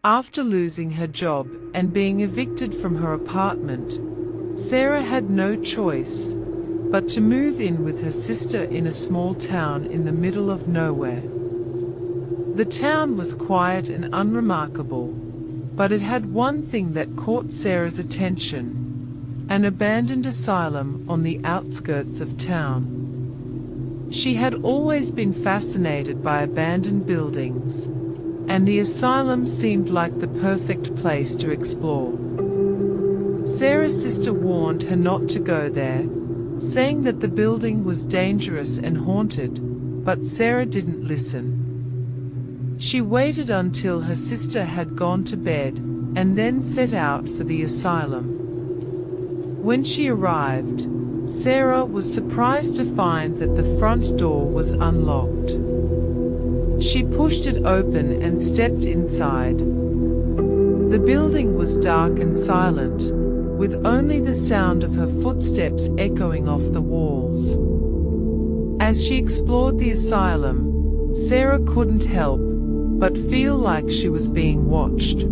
After losing her job and being evicted from her apartment, Sarah had no choice but to move in with her sister in a small town in the middle of nowhere. The town was quiet and unremarkable, but it had one thing that caught Sarah's attention: an abandoned asylum on the outskirts of town. She had always been fascinated by abandoned buildings, and the asylum seemed like the perfect place to explore. Sarah's sister warned her not to go there, saying that the building was dangerous and haunted, but Sarah didn't listen. She waited until her sister had gone to bed, and then set out for the asylum. When she arrived, Sarah was surprised to find that the front door was unlocked. She pushed it open and stepped inside. The building was dark and silent, with only the sound of her footsteps echoing off the walls. As she explored the asylum, Sarah couldn't help but feel like she was being watched.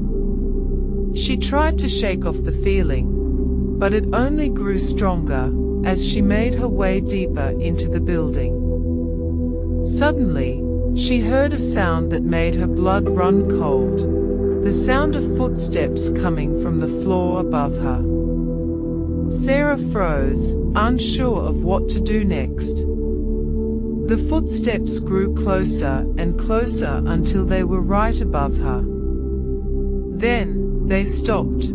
She tried to shake off the feeling, but it only grew stronger as she made her way deeper into the building. Suddenly, she heard a sound that made her blood run cold, the sound of footsteps coming from the floor above her. Sarah froze, unsure of what to do next. The footsteps grew closer and closer until they were right above her. Then, they stopped.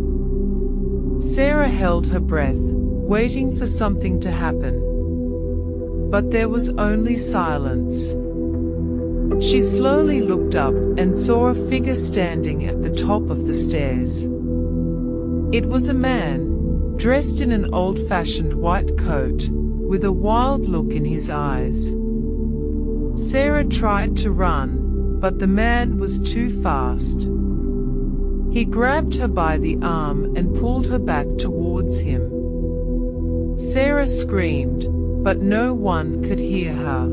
Sarah held her breath, waiting for something to happen. But there was only silence. She slowly looked up and saw a figure standing at the top of the stairs. It was a man, dressed in an old-fashioned white coat, with a wild look in his eyes. Sarah tried to run, but the man was too fast. He grabbed her by the arm and pulled her back towards him. Sarah screamed, but no one could hear her.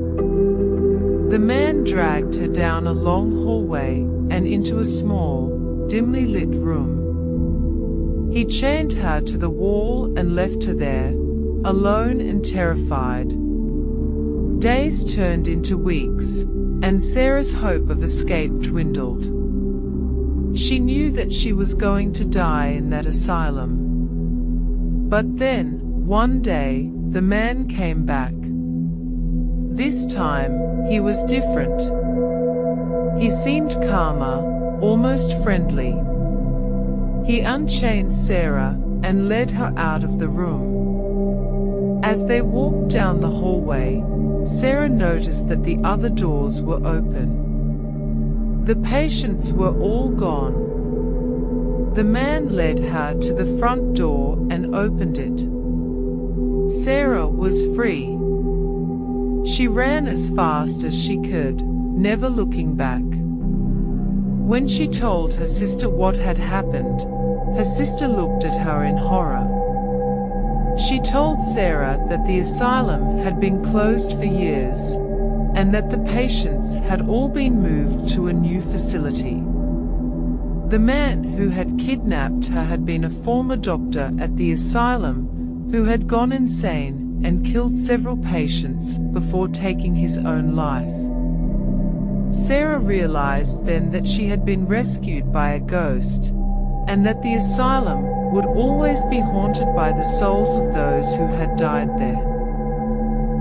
The man dragged her down a long hallway and into a small, dimly lit room. He chained her to the wall and left her there, alone and terrified. Days turned into weeks, and Sarah's hope of escape dwindled. She knew that she was going to die in that asylum. But then, one day, the man came back. This time, he was different. He seemed calmer, almost friendly. He unchained Sarah and led her out of the room. As they walked down the hallway, Sarah noticed that the other doors were open. The patients were all gone. The man led her to the front door and opened it. Sarah was free. She ran as fast as she could, never looking back. When she told her sister what had happened, her sister looked at her in horror. She told Sarah that the asylum had been closed for years, and that the patients had all been moved to a new facility. The man who had kidnapped her had been a former doctor at the asylum who had gone insane and killed several patients before taking his own life. Sarah realized then that she had been rescued by a ghost, and that the asylum would always be haunted by the souls of those who had died there.